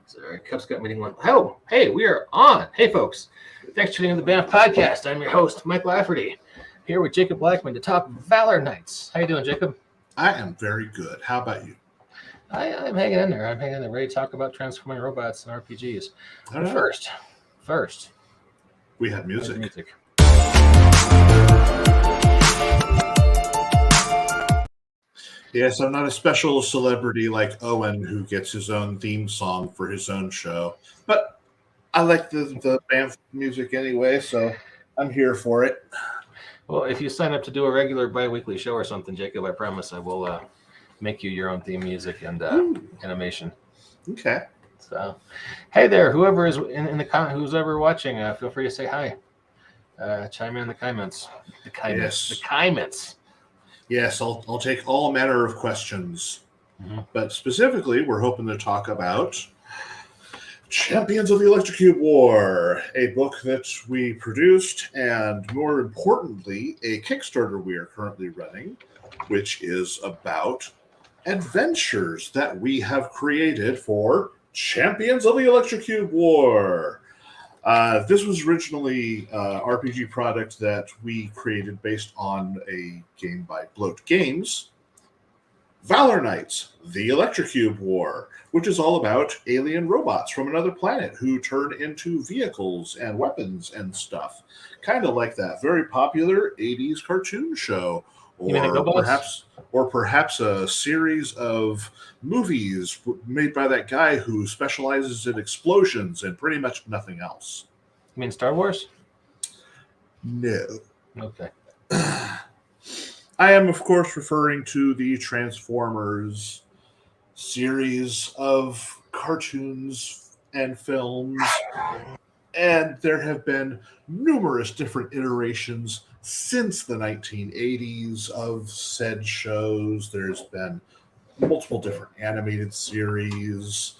Sorry, Cubs got meeting one. Oh, hey, we are on. Hey, folks. Thanks for tuning in to the Banff Podcast. I'm your host, Mike Lafferty, here with Jacob Blackmon to talk Valor Knights. How you doing, Jacob? I am very good. How about you? I'm hanging in there. I'm hanging in there, ready to talk about transforming robots and RPGs. But first, we had music. Yes, I'm not a special celebrity like Owen who gets his own theme song for his own show, but I like the Banff music anyway, so I'm here for it. Well, if you sign up to do a regular bi-weekly show or something, Jacob, I promise I will make you your own theme music and animation. Okay. So, hey there, whoever is who's ever watching, feel free to say hi. Chime in the comments. The comments. Yes, I'll take all manner of questions. Mm-hmm. But specifically, we're hoping to talk about Champions of the Electrocute War, a book that we produced, and more importantly, a Kickstarter we are currently running, which is about adventures that we have created for Champions of the Electrocute War. This was originally an RPG product that we created based on a game by Bloat Games, Valor Knights, the Electrocube War, which is all about alien robots from another planet who turn into vehicles and weapons and stuff. Kind of like that very popular 80s cartoon show. Or perhaps a series of movies made by that guy who specializes in explosions and pretty much nothing else. You mean Star Wars? No. Okay. I am, of course, referring to the Transformers series of cartoons and films. And there have been numerous different iterations since the 1980s of said shows. There's been multiple different animated series,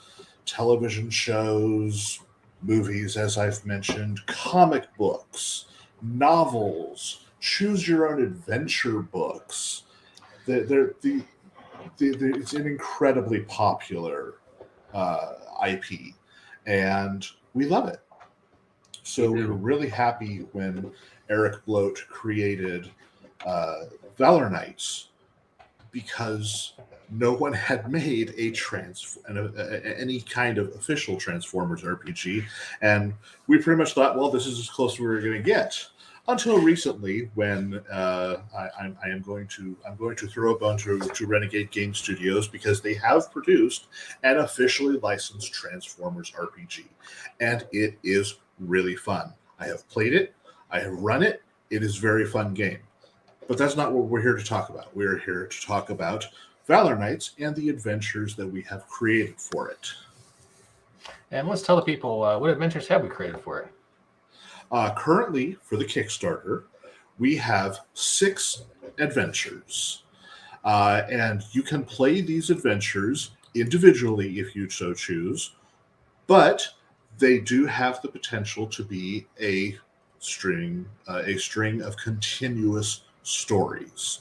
television shows, movies, as I've mentioned, comic books, novels, choose-your-own-adventure books. It's an incredibly popular IP, and we love it. So we were really happy when Eric Bloat created Valor Knights because no one had made any kind of official Transformers RPG, and we pretty much thought, well, this is as close as we were going to get. Until recently, when I'm going to throw a bone to Renegade Game Studios because they have produced an officially licensed Transformers RPG, and it is really fun. I have played it. I have run it. It is a very fun game. But that's not what we're here to talk about. We're here to talk about Valor Knights and the adventures that we have created for it. And let's tell the people, what adventures have we created for it? Currently, for the Kickstarter, we have 6 adventures. And you can play these adventures individually if you so choose, but they do have the potential to be a string of continuous stories.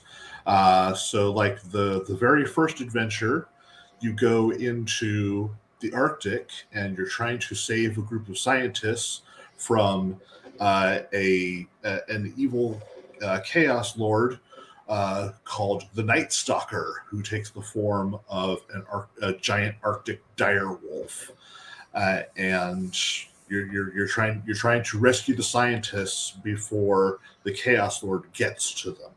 So like the very first adventure, you go into the Arctic and you're trying to save a group of scientists from an evil chaos lord called the Night Stalker, who takes the form of a giant Arctic dire wolf. And you're trying to rescue the scientists before the Chaos Lord gets to them.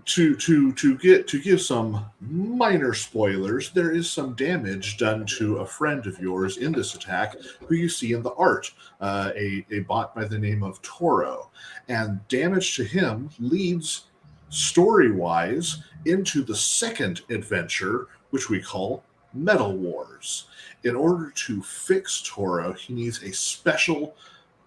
To give some minor spoilers, there is some damage done to a friend of yours in this attack, who you see in the art, a bot by the name of Toro, and damage to him leads story-wise into the second adventure, which we call Metal Wars. In order to fix Toro, he needs a special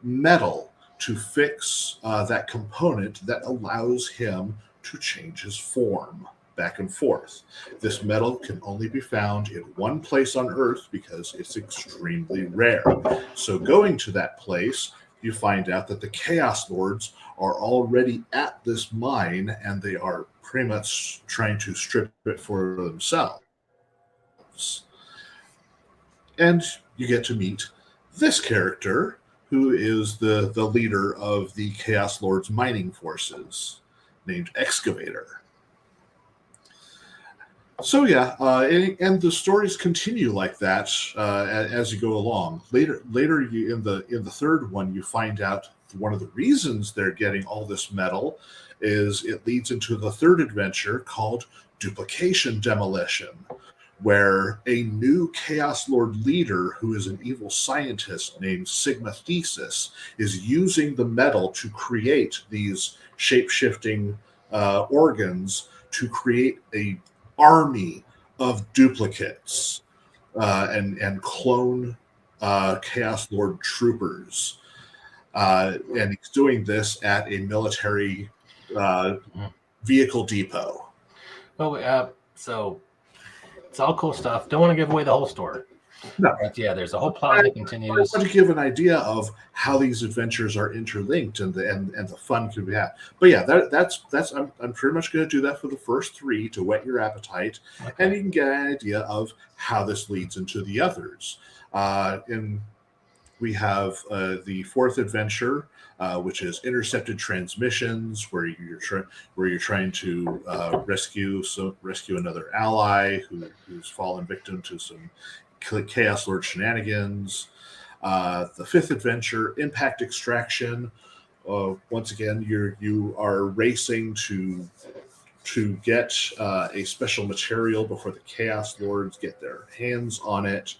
metal to fix that component that allows him to change his form back and forth. This metal can only be found in one place on Earth because it's extremely rare. So going to that place, you find out that the Chaos Lords are already at this mine and they are pretty much trying to strip it for themselves. themselves. And you get to meet this character, who is the leader of the Chaos Lord's mining forces, named Excavator. So yeah, and the stories continue like that as you go along. Later, in the third one, you find out one of the reasons they're getting all this metal is it leads into the third adventure called Duplication Demolition, where a new Chaos Lord leader, who is an evil scientist named Sigma Thesis, is using the metal to create these shape-shifting organs to create a army of duplicates and clone Chaos Lord troopers. And he's doing this at a military vehicle depot. Well, so it's all cool stuff. Don't want to give away the whole story. No. But yeah, there's a whole plot that continues. I want to give an idea of how these adventures are interlinked and the fun can be had. But yeah, that's I'm pretty much going to do that for the first three to whet your appetite, and you can get an idea of how this leads into the others. And we have the fourth adventure, which is intercepted transmissions, where you're trying to rescue another ally who's fallen victim to some Chaos Lord shenanigans. The fifth adventure, Impact Extraction. Once again, you are racing to get a special material before the Chaos Lords get their hands on it.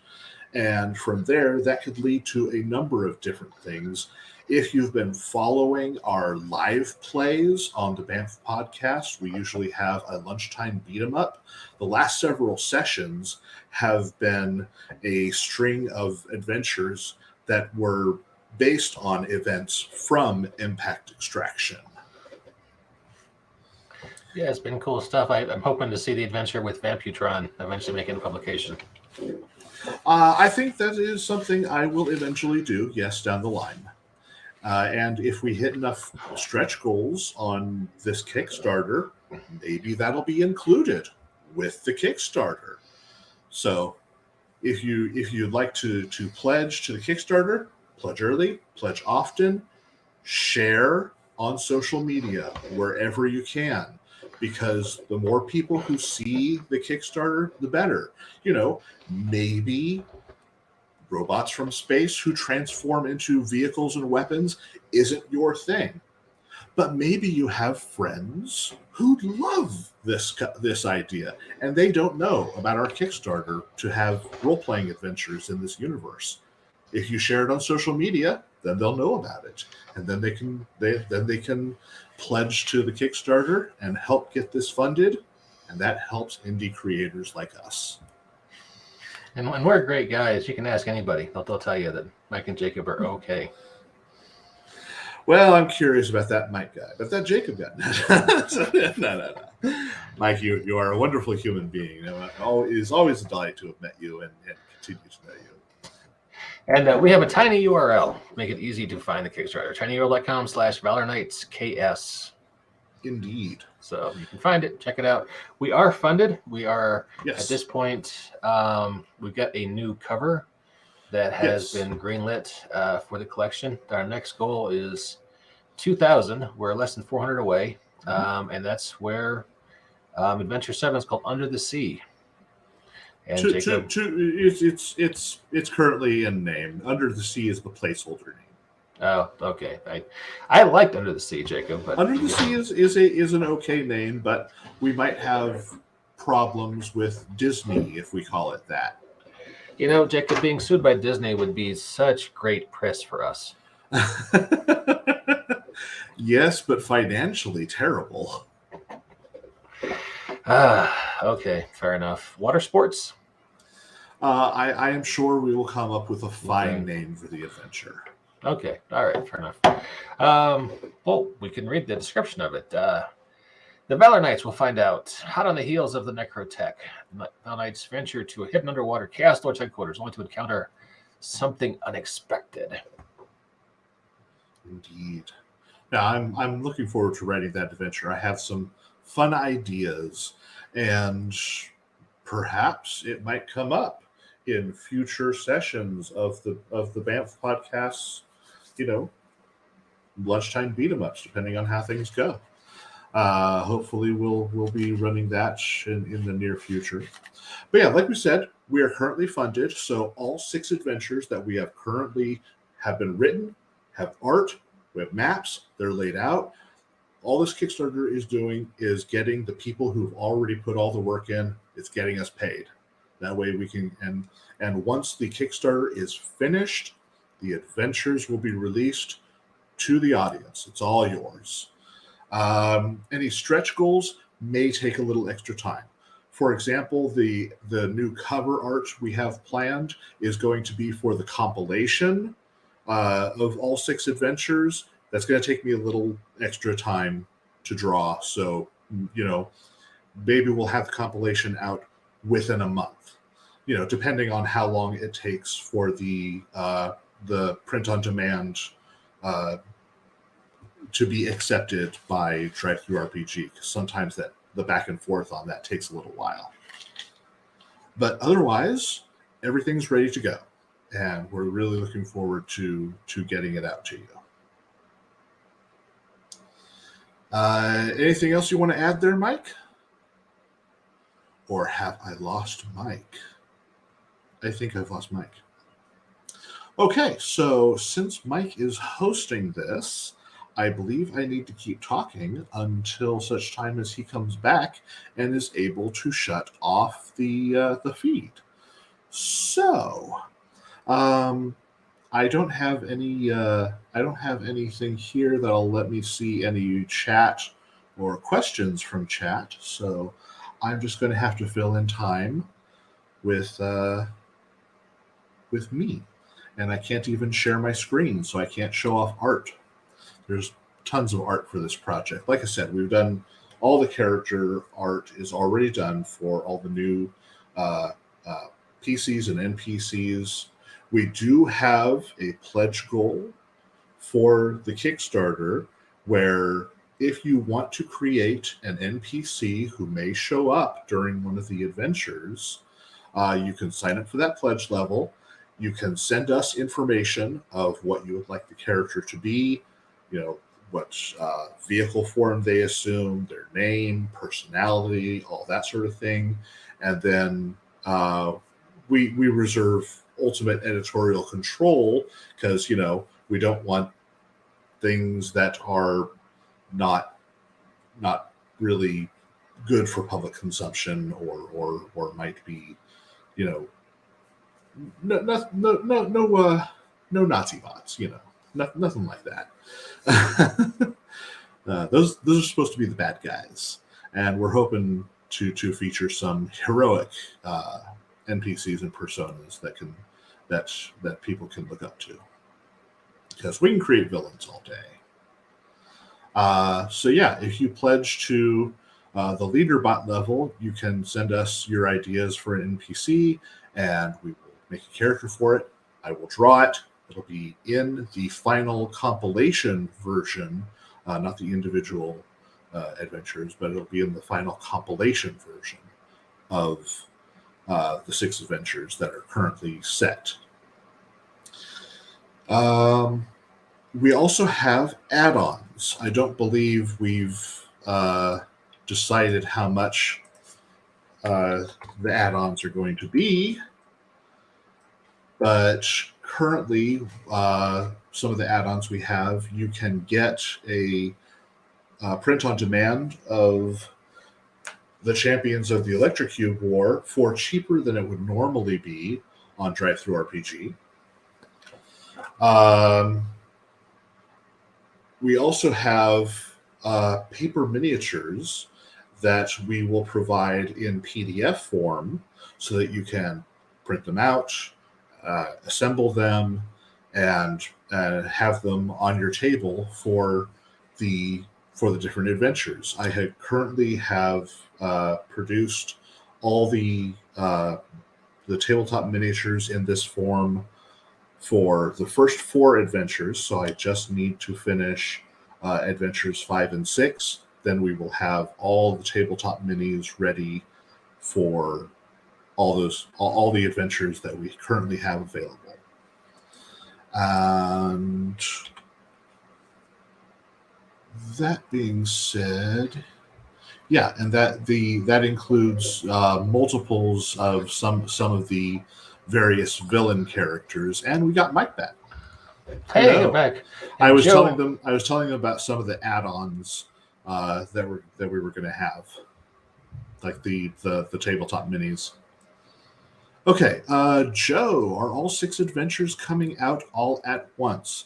And from there, that could lead to a number of different things. If you've been following our live plays on the Banff podcast, we usually have a lunchtime beat 'em up. The last several sessions have been a string of adventures that were based on events from Impact Extraction. Yeah, it's been cool stuff. I'm hoping to see the adventure with Vamputron eventually making a publication. I think that is something I will eventually do, yes, down the line. And if we hit enough stretch goals on this Kickstarter, maybe that'll be included with the Kickstarter. So if you'd like to pledge to the Kickstarter, pledge early, pledge often, share on social media wherever you can, because the more people who see the Kickstarter, the better. Maybe robots from space who transform into vehicles and weapons isn't your thing. But maybe you have friends who love this idea, and they don't know about our Kickstarter to have role-playing adventures in this universe. If you share it on social media, then they'll know about it, and then they can pledge to the Kickstarter and help get this funded, and that helps indie creators like us. And we're great guys. You can ask anybody. They'll tell you that Mike and Jacob are okay. Well, I'm curious about that Mike guy, but that Jacob guy. No. Mike, you are a wonderful human being. It is always a delight to have met you and continue to know you. And we have a tiny URL. Make it easy to find the Kickstarter. tinyurl.com/ValorKnightsKS. Indeed. So you can find it. Check it out. We are funded. We are, yes. At this point, we've got a new cover that has been greenlit for the collection. Our next goal is 2,000. We're less than 400 away. And that's where Adventure 7 is called Under the Sea. And Jacob, it's currently in name. Under the Sea is the placeholder name. Oh, okay. I liked Under the Sea, Jacob. But Under the Sea is an okay name, but we might have problems with Disney if we call it that. Jacob, being sued by Disney would be such great press for us. Yes, but financially terrible. Okay, fair enough. Water sports? I am sure we will come up with a fine name for the adventure. Okay, all right, fair enough. Well, we can read the description of it. The Valor Knights will find out, hot on the heels of the Necrotech, the Valor Knights venture to a hidden underwater Chaos Lord's headquarters, only to encounter something unexpected. Indeed. Now, I'm looking forward to writing that adventure. I have some fun ideas, and perhaps it might come up in future sessions of the Banff podcasts, lunchtime beat 'em ups, depending on how things go. Hopefully, we'll be running that in the near future. But yeah, like we said, we are currently funded, so all 6 adventures that we have currently have been written, have art, we have maps, they're laid out. All this Kickstarter is doing is getting the people who've already put all the work in, it's getting us paid. That way we can, and once the Kickstarter is finished, the adventures will be released to the audience. It's all yours. Any stretch goals may take a little extra time. For example, the new cover art we have planned is going to be for the compilation of all 6 adventures. That's going to take me a little extra time to draw. So, maybe we'll have the compilation out within a month, depending on how long it takes for the print on demand to be accepted by Drive-Thru-RPG. Sometimes the back and forth on that takes a little while. But otherwise, everything's ready to go. And we're really looking forward to getting it out to you. Anything else you want to add there, Mike? Or have I lost Mike? I think I've lost Mike. Okay, so since Mike is hosting this, I believe I need to keep talking until such time as he comes back and is able to shut off the feed. So, I don't have any. I don't have anything here that'll let me see any chat or questions from chat. So, I'm just going to have to fill in time with me, and I can't even share my screen, so I can't show off art. There's tons of art for this project. Like I said, we've done all the character art is already done for all the new PCs and NPCs. We do have a pledge goal for the Kickstarter where if you want to create an NPC who may show up during one of the adventures, you can sign up for that pledge level. You can send us information of what you would like the character to be, what vehicle form they assume, their name, personality, all that sort of thing. And then we reserve ultimate editorial control because, we don't want things that are not really good for public consumption or might be, no Nazi bots, nothing like that. Those are supposed to be the bad guys, and we're hoping to feature some heroic NPCs and personas that people can look up to, because we can create villains all day. So yeah, if you pledge to the leader bot level, you can send us your ideas for an NPC, and we will make a character for it. I will draw it. It'll be in the final compilation version, not the individual adventures, but it'll be in the final compilation version of the 6 adventures that are currently set. We also have add-ons. I don't believe we've decided how much the add-ons are going to be, but currently some of the add-ons we have, you can get a print on demand of the Champions of the Electric Cube War for cheaper than it would normally be on Drive-Thru-RPG. We also have paper miniatures that we will provide in PDF form so that you can print them out, assemble them, and have them on your table for the different adventures. I currently have produced all the tabletop miniatures in this form for the first 4 adventures, so I just need to finish adventures 5 and 6. Then we will have all the tabletop minis ready for all the adventures that we currently have available. And that being said, yeah, and that includes multiples of some of the various villain characters, and we got Mike back. Hey, you're back. And I was Joe, telling them about some of the add-ons that we were going to have, like the tabletop minis. Okay, Joe, are all 6 adventures coming out all at once?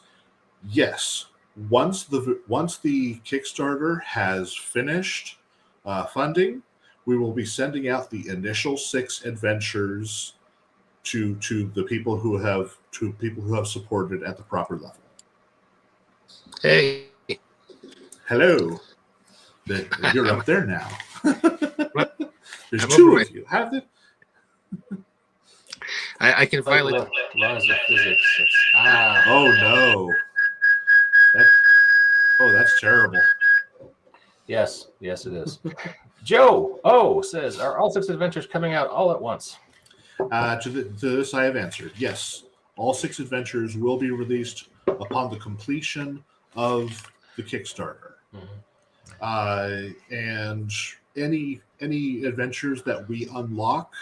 Yes. Once the Kickstarter has finished funding, we will be sending out the initial 6 adventures to the people who have supported at the proper level. Hey. Hello. You're up there now. There's I'm 2 over of you. How did I can finally. laws of physics. Oh no. That's terrible. Yes, it is. Joe says, are all 6 adventures coming out all at once? To this I have answered. Yes. All 6 adventures will be released upon the completion of the Kickstarter. And any adventures that we unlock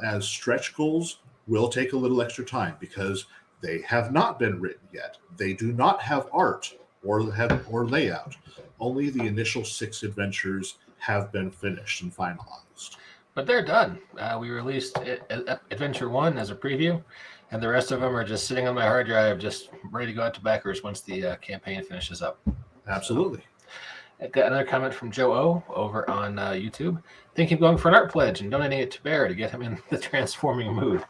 as stretch goals will take a little extra time because they have not been written yet. They do not have art or layout. Only the initial 6 adventures have been finished and finalized. But they're done. We released Adventure 1 as a preview, and the rest of them are just sitting on my hard drive, just ready to go out to backers once the campaign finishes up. Absolutely. I got another comment from Joe O over on YouTube. Thinking of going for an art pledge and donating it to Bear to get him in the transforming mood.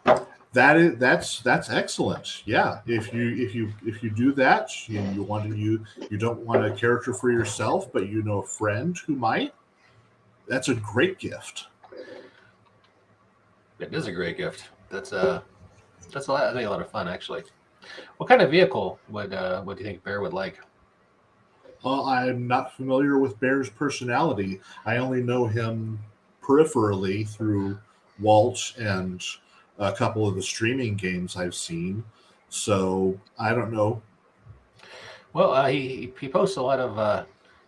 That's excellent. Yeah, if you do that, and you don't want a character for yourself, but you know a friend who might, that's a great gift. It is a great gift. That's a lot. I think a lot of fun actually. What kind of vehicle would do you think Bear would like? Well, I'm not familiar with Bear's personality. I only know him peripherally through Walt and a couple of the streaming games I've seen. So I don't know. Well, he posts a lot of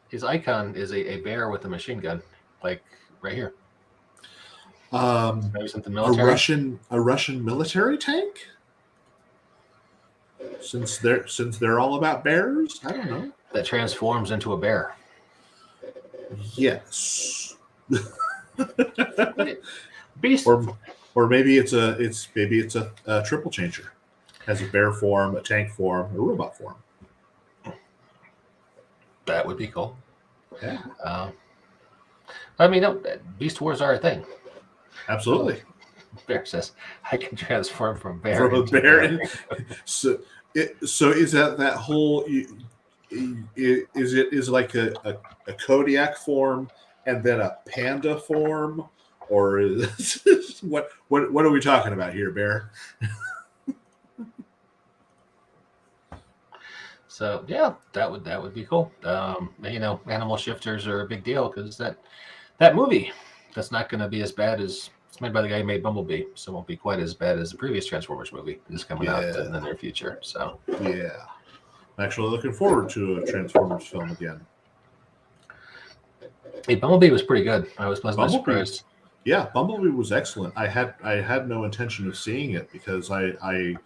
his icon is a bear with a machine gun, like right here. Maybe something military. A Russian military tank. Since they're all about bears, I don't know. That transforms into a bear. Yes. Beast. Or maybe it's a triple changer. Has a bear form, a tank form, a robot form. That would be cool. Yeah. I mean, no, Beast Wars are a thing. Absolutely. Bear says, I can transform from bear. From a bear. So is that whole... Is it like a Kodiak form and then a panda form, or is what are we talking about here, Bear? So yeah, that would be cool. Animal shifters are a big deal because that movie that's not going to be as bad as it's made by the guy who made Bumblebee, so it won't be quite as bad as the previous Transformers movie that's coming out in the near future. So yeah. I'm actually looking forward to a Transformers film again. Hey, Bumblebee was pretty good. I was pleasantly surprised. Yeah, Bumblebee was excellent. I had no intention of seeing it because I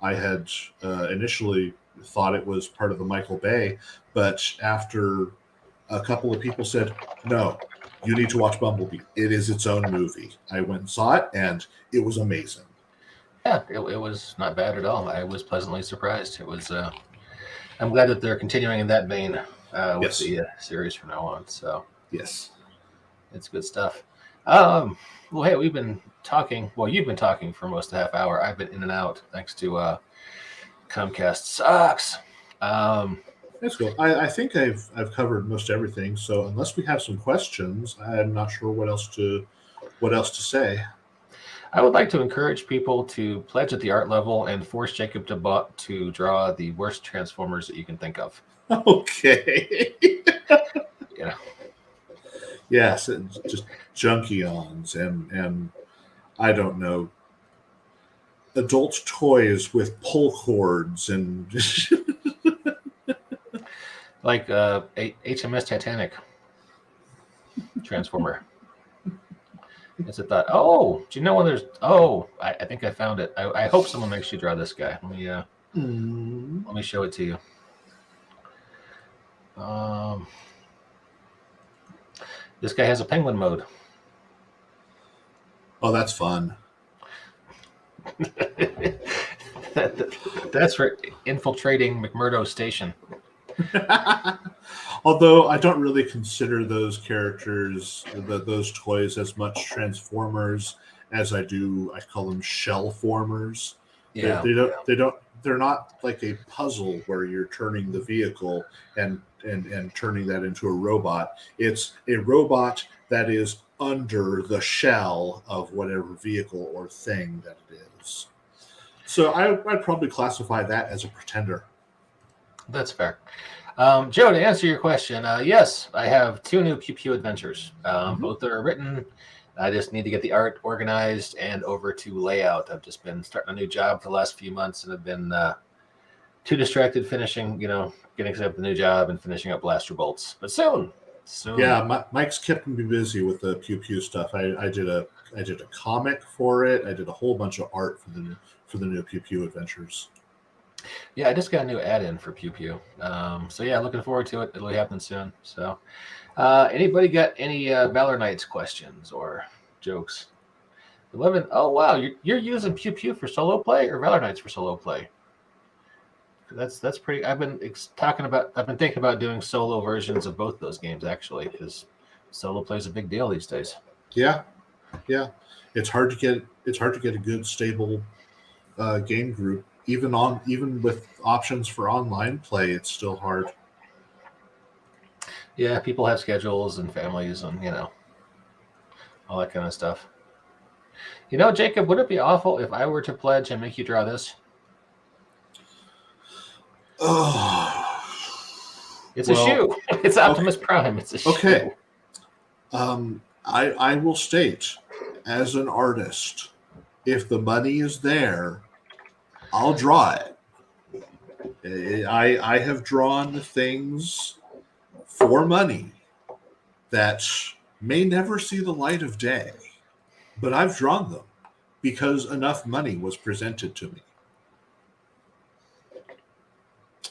had initially thought it was part of the Michael Bay, but after a couple of people said, no, you need to watch Bumblebee. It is its own movie. I went and saw it, and it was amazing. Yeah, it was not bad at all. I was pleasantly surprised. It was... I'm glad that they're continuing in that vein with the series from now on. So yes, it's good stuff. Well, hey, we've been talking. Well, you've been talking for most of the half hour. I've been in and out thanks to Comcast sucks. That's cool. I think I've covered most everything. So unless we have some questions, I'm not sure what else to say. I would like to encourage people to pledge at the art level and force Jacob to draw the worst Transformers that you can think of. Okay. Yeah. Yes, just Junkions and I don't know, adult toys with pull cords and Like HMS Titanic Transformer. It's a thought. Oh, do you know when there's? Oh, I think I found it. I hope someone makes you draw this guy. Let me show it to you. This guy has a penguin mode. Oh, that's fun. That's for infiltrating McMurdo Station. Although I don't really consider those characters, those toys, as much Transformers as I do. I call them shell formers. Yeah. They're not like a puzzle where you're turning the vehicle and turning that into a robot. It's a robot that is under the shell of whatever vehicle or thing that it is. So I'd probably classify that as a pretender. That's fair. Joe, to answer your question, yes, I have 2 new Pew Pew adventures. Both are written. I just need to get the art organized and over to layout. I've just been starting a new job for the last few months and have been too distracted finishing, getting set up the new job and finishing up Blaster Bolts. But soon. Yeah, Mike's kept me busy with the Pew Pew stuff. I did a comic for it. I did a whole bunch of art for the new Pew Pew adventures. Yeah, I just got a new add-in for Pew Pew. So yeah, looking forward to it. It'll happen soon. So anybody got any Valor Knights questions or jokes? 11. Oh wow, you're using Pew Pew for solo play or Valor Knights for solo play? That's pretty. I've been thinking about doing solo versions of both those games actually, because solo play is a big deal these days. Yeah. It's hard to get a good stable game group. Even with options for online play, it's still hard. Yeah, people have schedules and families and all that kind of stuff. Jacob, would it be awful if I were to pledge and make you draw this? It's a shoe. It's Optimus Prime. It's a shoe. Okay. I will state, as an artist, if the money is there, I'll draw it. I have drawn things for money that may never see the light of day, but I've drawn them because enough money was presented to me.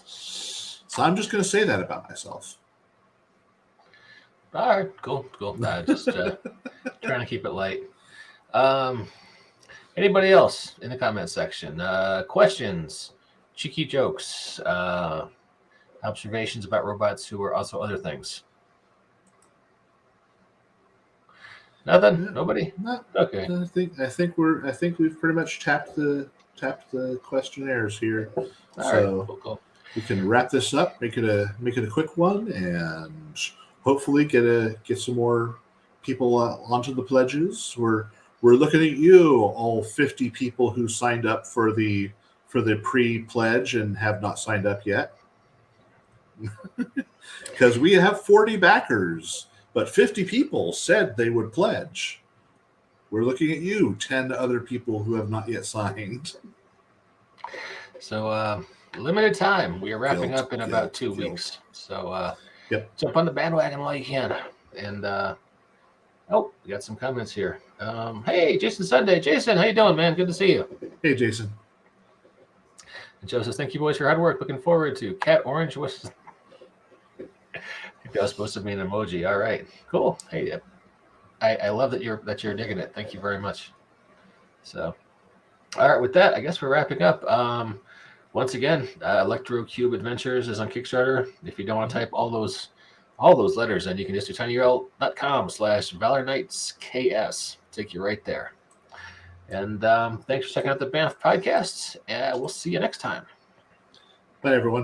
So I'm just going to say that about myself. All right, cool. Just trying to keep it light. Anybody else in the comment section? Questions, cheeky jokes, observations about robots who are also other things? Nothing. Nobody. No. Okay. I think we've pretty much tapped the questionnaires here. All right. Cool. We can wrap this up, make it a quick one, and hopefully get some more people onto the pledges. We're looking at you, all 50 people who signed up for the pre-pledge and have not signed up yet, because we have 40 backers, but 50 people said they would pledge. We're looking at you, 10 other people who have not yet signed. So limited time. We are wrapping up in about 2 weeks. So jump on the bandwagon while you can. And we got some comments here. Hey, Jason Sunday. Jason, how you doing, man? Good to see you. Hey, Jason. And Joe says, thank you boys for your hard work. Looking forward to Cat Orange. That was supposed to be an emoji. All right, cool. Hey, I love that you're digging it. Thank you very much. So, all right, with that, I guess we're wrapping up. Once again, Electro Cube Adventures is on Kickstarter. If you don't want to type all those letters, then you can just do tinyurl.com/ValorKnightsKS. Take you right there. And thanks for checking out the Banff podcast. And we'll see you next time. Bye, everyone.